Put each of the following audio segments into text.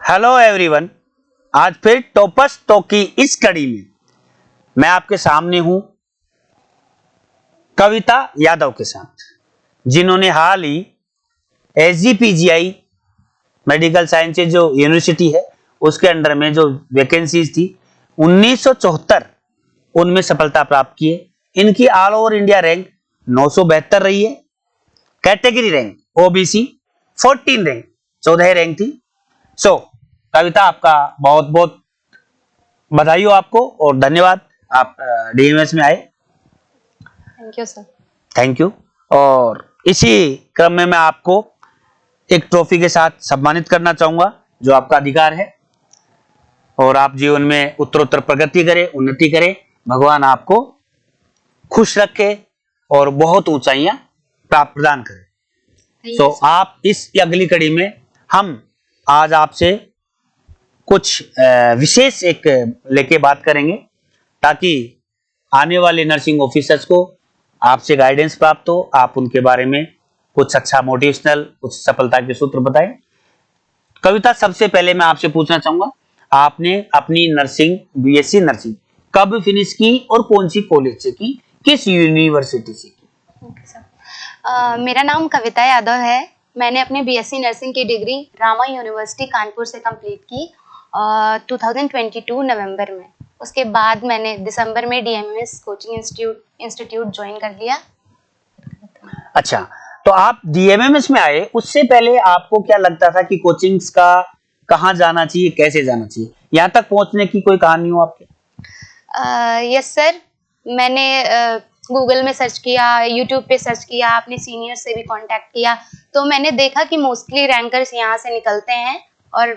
Hello everyone, आज फिर toppers talk की इस कड़ी में मैं आपके सामने हूं कविता यादव के साथ, जिन्होंने हाल ही SGPGI मेडिकल साइंसेज जो यूनिवर्सिटी है उसके अंडर में जो वैकेंसीज थी 1974 उनमें सफलता प्राप्त की है। इनकी ऑल ओवर इंडिया रैंक 972 रही है। Category rank OBC 14 rank 14 rank थी। कविता, आपका बहुत बहुत बधाई हो आपको और धन्यवाद, आप DMS में आए। Thank you sir. Thank you. और इसी क्रम में मैं आपको एक ट्रॉफी के साथ सम्मानित करना चाहूंगा जो आपका अधिकार है, और आप जीवन में उत्तरोत्तर प्रगति करें, उन्नति करें, भगवान आपको खुश रखे और बहुत ऊंचाइयां प्राप्त प्रदान करें। आप इस अगली कड़ी में हम आज आपसे कुछ विशेष एक लेके बात करेंगे ताकि आने वाले नर्सिंग ऑफिसर्स को आपसे गाइडेंस प्राप्त हो, आप उनके बारे में कुछ अच्छा मोटिवेशनल, कुछ सफलता के सूत्र बताएं। कविता, सबसे पहले मैं आपसे पूछना चाहूंगा, आपने अपनी नर्सिंग BSc नर्सिंग कब फिनिश की और कौन सी कॉलेज से की, किस यूनिवर्सिटी से की? मेरा नाम कविता यादव है। मैंने अपने BSc नर्सिंग की डिग्री रामा यूनिवर्सिटी कानपुर से कंप्लीट की 2022 नवंबर में। उसके बाद मैंने दिसंबर में DMS कोचिंग इंस्टीट्यूट ज्वाइन कर लिया। अच्छा, तो आप DMS में आए, उससे पहले आपको क्या लगता था कि कोचिंग्स का कहाँ जाना चाहिए, कैसे जाना चाहिए, यहाँ तक पहुंचने की कोई कहानी हो आपकी? यस सर, मैंने गूगल में सर्च किया, यूट्यूब पे सर्च किया, अपने सीनियर से भी कांटेक्ट किया, तो मैंने देखा कि मोस्टली रैंकर्स यहाँ से निकलते हैं और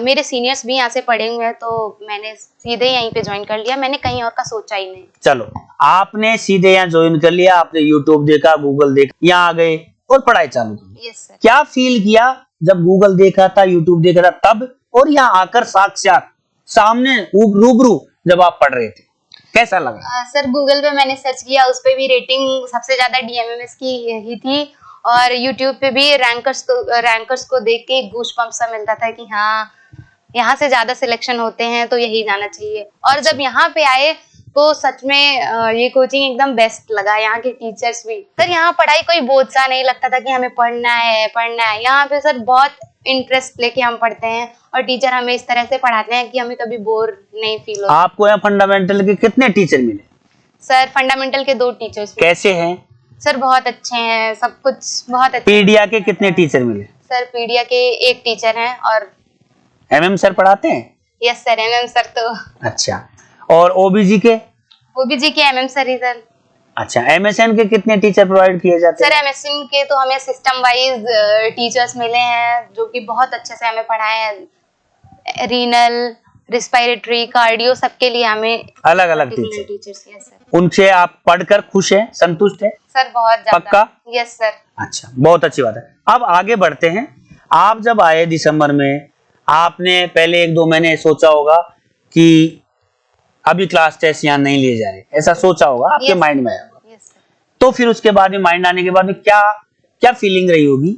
मेरे सीनियर्स भी यहाँ से पढ़े हुए हैं, तो मैंने सीधे यहीं पे ज्वाइन कर लिया। मैंने कहीं और का सोचा ही नहीं। चलो, आपने सीधे यहाँ ज्वाइन कर लिया, आपने यूट्यूब देखा, गूगल देखा, यहाँ आ गए और पढ़ाई चालू की। Yes sir. क्या फील किया जब गूगल देखा था, यूट्यूब देखा था तब, और यहाँ आकर साक्षात सामने रूबरू जब आप पढ़ रहे थे, कैसा लगा? सर, गूगल पे मैंने सर्च किया, उस पे भी रेटिंग सबसे ज्यादा DMS की ही थी, और यूट्यूब पे भी रैंकर्स को देख के गूज़बम्प्स सा मिलता था कि हाँ, यहाँ से ज्यादा सिलेक्शन होते हैं तो यही जाना चाहिए। और जब यहाँ पे आए तो सच में ये कोचिंग एकदम बेस्ट लगा। यहाँ के टीचर्स भी सर, यहाँ पढ़ाई कोई बोझ सा नहीं लगता था कि हमें पढ़ना है। यहाँ पे सर बहुत इंटरेस्ट लेके हम पढ़ते हैं और टीचर हमें इस तरह से पढ़ाते हैं कि हमें कभी बोर नहीं फील होता। आपको यहाँ फंडामेंटल के कितने टीचर मिले? सर, फंडामेंटल के 2 टीचर्स। कैसे हैं? सर, बहुत अच्छे हैं, सब कुछ बहुत अच्छा। पीडिया के कितने टीचर मिले? सर, पीडिया के 1 टीचर हैं। और MM सर पढ़ाते हैं? यस सर, MM सर तो। अच्छा, और OBG के? OBG के MM सर ही सर। अच्छा, MSN के कितने टीचर प्रोवाइड किए जाते हैं? सर, MSN के तो हमें सिस्टम वाइज टीचर्स मिले हैं जो कि बहुत अच्छे से हमें पढ़ाए हैं। रीनल, रिस्पिरेटरी, कार्डियो, सबके लिए हमें अलग अलग टीचर्स। Yes sir. उनसे आप पढ़कर खुश हैं, संतुष्ट हैं? सर, बहुत ज्यादा। पक्का? Yes sir. अच्छा, बहुत अच्छी बात है। अब आगे बढ़ते हैं। आप जब आए दिसंबर में, आपने पहले 1-2 महीने सोचा होगा कि अभी क्लास टेस्ट यहाँ नहीं लिए जा रहे, ऐसा सोचा होगा, आपके माइंड में आया होगा। Yes sir. तो फिर उसके बाद में माइंड आने के बाद में क्या फीलिंग रही होगी?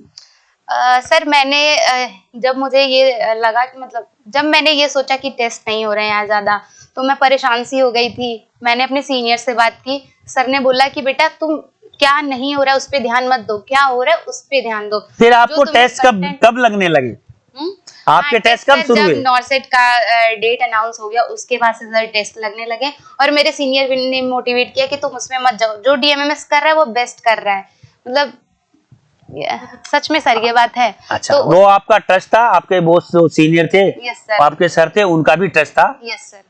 सर, मैंने जब मुझे ये लगा कि मतलब जब मैंने ये सोचा कि टेस्ट नहीं हो रहे हैं यहाँ ज्यादा, तो मैं परेशान सी हो गई थी। मैंने अपने सीनियर से बात की। सर ने बोला कि बेटा, तुम क्या नहीं हो रहा है उस पे ध्यान मत दो, क्या हो रहा है उस पे ध्यान दो। फिर आपको टेस्ट कब लगने लगे? आपके टेस्ट कब शुरू हुए? नॉर्सेट का डेट अनाउंस हो गया, उसके बाद से सर टेस्ट लगने लगे, और मेरे सीनियर ने मोटिवेट किया कि तुम उसमें मत जाओ, जो DMS कर रहा है वो बेस्ट कर रहा है। मतलब सच में सर ये बात है। अच्छा, तो वो आपका ट्रस्ट था, आपके बॉस जो सीनियर थे, यस सर, आपके सर थे, उनका भी ट्रस्ट था। Yes sir.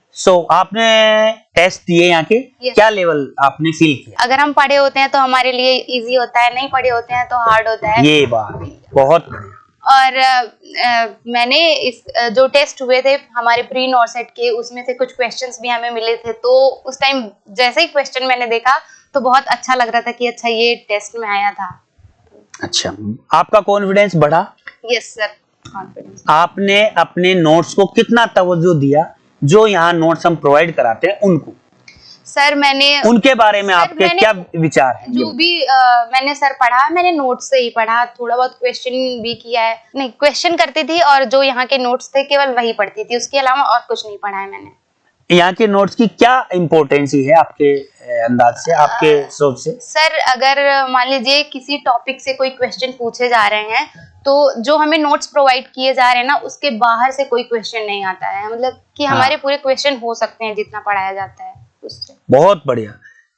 आपने टेस्ट दिए यहाँ के, क्या लेवल आपने फील किया? अगर हम पढ़े होते हैं तो हमारे लिए इजी होता है, नहीं पढ़े होते हैं तो हार्ड होता है। ये बात बहुत बढ़िया। और मैंने इस जो टेस्ट हुए थे हमारे प्री नॉर्सेट के, उसमें से कुछ क्वेश्चंस भी हमें मिले थे, तो उस टाइम जैसे ही क्वेश्चन मैंने देखा तो बहुत अच्छा लग रहा था कि अच्छा, ये टेस्ट में आया था। अच्छा, आपका कॉन्फिडेंस बढ़ा? Yes sir, confidence. आपने अपने नोट्स को कितना तवज्जो दिया, जो यहाँ नोट्स हम प्रोवाइड कराते हैं उनको? सर मैंने उनके बारे में आपके क्या विचार है? जो भी मैंने सर पढ़ा, मैंने नोट्स से ही पढ़ा, थोड़ा बहुत क्वेश्चन भी किया है, नहीं क्वेश्चन करती थी और जो यहाँ के नोट्स थे केवल वही पढ़ती थी, उसके अलावा और कुछ नहीं पढ़ा है मैंने। यहाँ के नोट्स की क्या इम्पोर्टेंस है आपके अंदाज से, आपके सोच से? सर अगर मान लीजिए किसी टॉपिक से कोई क्वेश्चन पूछे जा रहे हैं तो जो हमें नोट्स प्रोवाइड किए जा रहे हैं ना, उसके बाहर से कोई क्वेश्चन नहीं आता है, मतलब कि हमारे पूरे क्वेश्चन हो सकते हैं जितना पढ़ाया जाता है उससे। बहुत बढ़िया।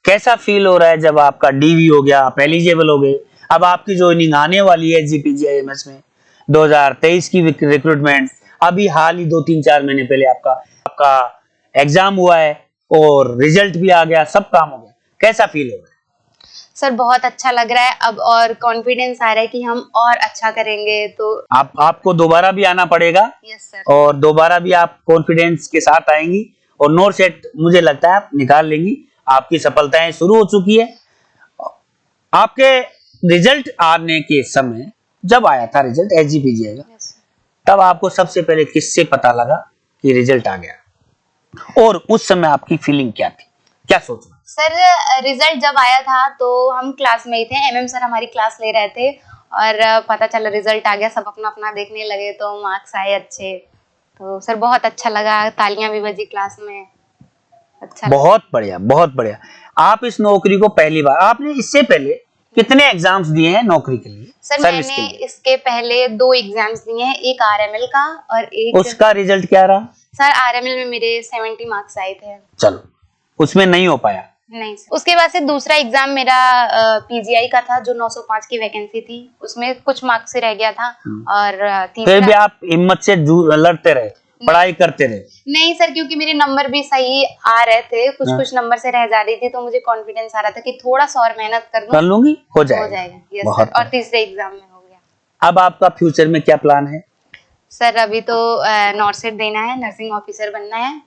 कैसा फील हो रहा है जब आपका डीवी हो गया, आप एलिजिबल हो गए, अब आपकी ज्वाइनिंग आने वाली है जीपीजीआईएमएस में 2023 की रिक्रूटमेंट, अभी हाल ही 2-3-4 महीने पहले आपका एग्जाम हुआ है और रिजल्ट भी आ गया, सब काम हो गया, कैसा फील हो रहा है? सर बहुत अच्छा लग रहा है अब, और कॉन्फिडेंस आ रहा है कि हम और अच्छा करेंगे। तो आपको दोबारा भी आना पड़ेगा। Yes sir. और दोबारा भी आप कॉन्फिडेंस के साथ आएंगी और नोट सेट मुझे लगता है आप निकाल लेंगी। आपकी सफलताएं शुरू हो चुकी है। आपके रिजल्ट आने के समय जब आया था रिजल्ट एसजीपीजीआई का, तब आपको सबसे पहले किससे पता लगा कि रिजल्ट आ गया, और उस समय आपकी फीलिंग क्या थी, क्या सोच रहे? सर रिजल्ट जब आया था तो हम क्लास में ही थे, एमएम सर हमारी क्लास ले रहे थे और पता चला रिजल्ट आ गया, सब अपना अपना देखने लगे तो मार्क्स आए अच्छे, तो सर बहुत अच्छा लगा, तालियां भी बजी क्लास में, अच्छा। बहुत बढ़िया, बहुत बढ़िया। आप इस नौकरी को पहली बार, आपने इससे पहले कितने एग्जाम्स दिए हैं नौकरी के लिए? सर मैंने इसके पहले 2 एग्जाम्स दिए हैं, एक आरएमएल का और एक। उसका रिजल्ट क्या रहा? सर आरएमएल में मेरे 70 मार्क्स आए थे। चलो, उसमें नहीं हो पाया। नहीं सर। उसके बाद से दूसरा एग्जाम मेरा पीजीआई का था जो 905 की वैकेंसी थी, उसमें कुछ मार्क्स से रह गया था। और तीसरा फिर भी आप हिम्मत से लड़ते रहे, पढ़ाई करते रहे? नहीं सर, क्योंकि मेरे नंबर भी सही आ रहे थे, कुछ नंबर से रह जा रही थी, तो मुझे कॉन्फिडेंस आ रहा था कि थोड़ा सा और मेहनत कर लूंगी, हो जाएगा। Yes sir. और तीसरे एग्जाम में हो गया। अब आपका फ्यूचर में क्या प्लान है? सर अभी तो नॉर्सेट देना है, नर्सिंग ऑफिसर बनना है।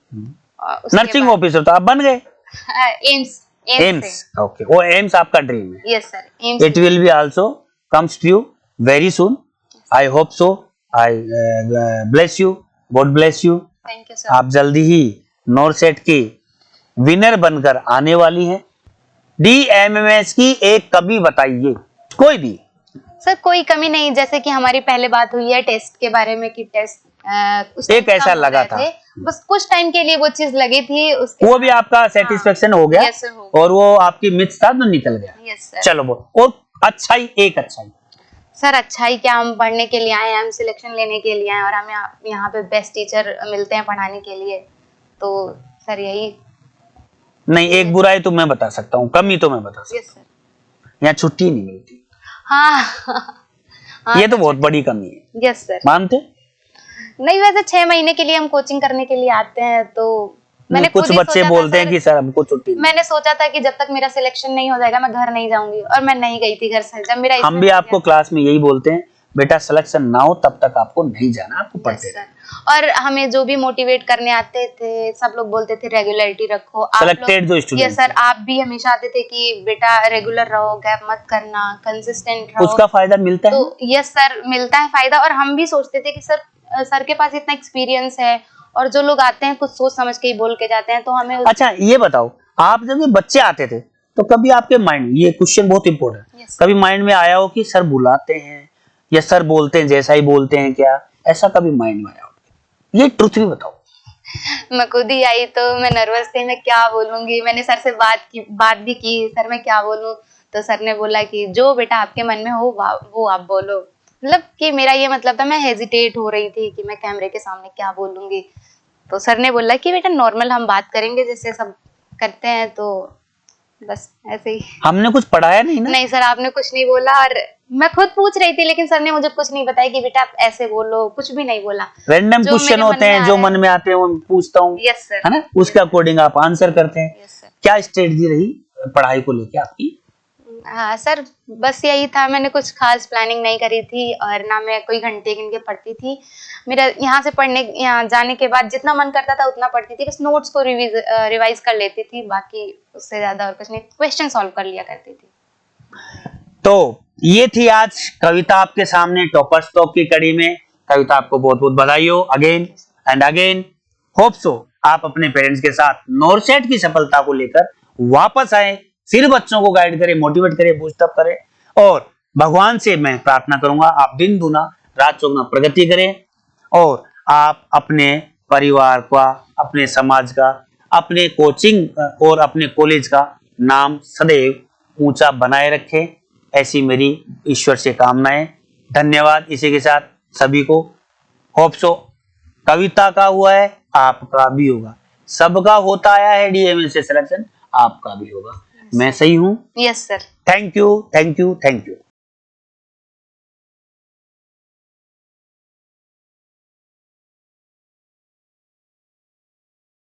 नर्सिंग ऑफिसर तो आप बन गए। एम्स ओके, वो एम्स आपका ड्रीम है। Yes sir, AIIMS. It will be also comes to you very soon, I hope so, I bless you, God bless you. Thank you sir. आप जल्दी ही नॉर्सेट की विनर बनकर आने वाली हैं। डीएमएमएस की एक कमी बताइए, कोई भी। सर कोई कमी नहीं, जैसे कि हमारी पहले बात हुई है टेस्ट के बारे में कि टेस्ट एक ऐसा लगा था, बस कुछ टाइम के लिए वो चीज लगी थी, उसके वो भी आपका सेटिस्फेक्शन हो गया। यस सर, हो गया। और वो आपकी मिथ था तो निकल गया। Yes sir. चलो वो, और अच्छाई, एक अच्छाई। सर अच्छाई क्या, हम पढ़ने के लिए आए हैं, हम सिलेक्शन लेने के लिए आए और हमें यहाँ पे बेस्ट टीचर मिलते हैं पढ़ाने के लिए, तो सर यही नहीं। एक बुराई तो मैं बता सकता हूँ, कमी तो मैं बता सकता हूँ। Yes sir. यहाँ छुट्टी नहीं मिलती। हाँ ये तो बहुत बड़ी कमी है। Yes sir. मानते नहीं, वैसे 6 महीने के लिए हम कोचिंग करने के लिए आते हैं, तो मैंने कुछ बच्चे बोलते हैं कि सर हमको छुट्टी। मैंने सोचा था कि जब तक मेरा सिलेक्शन नहीं हो जाएगा मैं घर नहीं जाऊंगी, और मैं नहीं गई थी घर से। जब मेरा हम भी आपको क्लास में यही बोलते हैं, बेटा सिलेक्शन ना हो तब तक आपको नहीं जाना, आपको पढ़ते रहना। और हमें जो भी मोटिवेट करने आते थे सब लोग बोलते थे रेगुलरिटी रखो। सिलेक्टेड जो स्टूडेंट, यस सर, आप भी हमेशा आते थे कि बेटा रेगुलर रहो, गैप मत करना, कंसिस्टेंट रहो। उसका फायदा मिलता है। तो यस सर, मिलता है फायदा। और हम भी सोचते थे कि सर के पास इतना एक्सपीरियंस है, और जो लोग आते हैं कुछ सोच समझ के ही बोल के जाते हैं, तो हमें अच्छा ये बताओ, आप जब ये बच्चे आते थे तो कभी आपके माइंड, ये क्वेश्चन बहुत इंपॉर्टेंट, कभी माइंड में आया हो कि सर बुलाते हैं या सर बोलते हैं जैसा ही बोलते हैं क्या, ऐसा कभी माइंड में आया हो? ये ट्रुथ भी बताओ। मैं खुद ही आई तो मैं नर्वस थी, मैं क्या बोलूंगी। मैंने सर से बात भी की, सर मैं क्या बोलूं, तो सर ने बोला कि जो बेटा आपके मन में हो वो आप बोलो। मतलब कि मेरा ये मतलब था, मैं हेजिटेट हो रही थी कि मैं कैमरे के सामने क्या बोलूंगी, तो सर ने बोला कि बेटा नॉर्मल हम बात करेंगे जैसे सब करते हैं, तो बस ऐसे ही। हमने कुछ पढ़ाया नहीं ना? नहीं सर, आपने कुछ नहीं बोला, और मैं खुद पूछ रही थी लेकिन सर ने मुझे कुछ नहीं बताया कि बेटा आप ऐसे बोलो, कुछ भी नहीं बोला। रैंडम क्वेश्चन होते हैं जो मन में आते हैं वो पूछता हूँ, यस सर, है ना, उसके अकॉर्डिंग आप आंसर करते हैं। Yes sir. क्या स्ट्रेटजी रही पढ़ाई को लेके आपकी? हाँ सर, बस यही था, मैंने कुछ खास प्लानिंग नहीं करी थी, और ना मैं कोई घंटे गिन के पढ़ती थी। मेरा यहाँ से यहाँ जाने के बाद जितना मन करता था उतना पढ़ती थी, बस नोट्स को रिवाइज कर लेती थी, बाकी उससे ज्यादा और कुछ नहीं, क्वेश्चन सॉल्व कर लिया करती थी। तो ये थी आज कविता आपके सामने टॉपर्स टॉक की कड़ी में। कविता आपको बहुत बहुत बधाई हो again and again. Hope so आप अपने पेरेंट्स के साथ नॉरसेट की सफलता को लेकर वापस आए, फिर बच्चों को गाइड करें, मोटिवेट करें, बूस्ट अप करें। और भगवान से मैं प्रार्थना करूंगा आप दिन दूना रात चौगुना प्रगति करें और आप अपने परिवार का, अपने समाज का, अपने कोचिंग और अपने कॉलेज का नाम सदैव ऊंचा बनाए रखें। ऐसी मेरी ईश्वर से कामनाएं। धन्यवाद। इसी के साथ सभी को होप सो। कविता का हुआ है, आपका भी होगा। सबका होता आया है डीएमएल से सिलेक्शन, आपका भी होगा। मैं सही हूं? Yes sir. Thank you, thank you, thank you.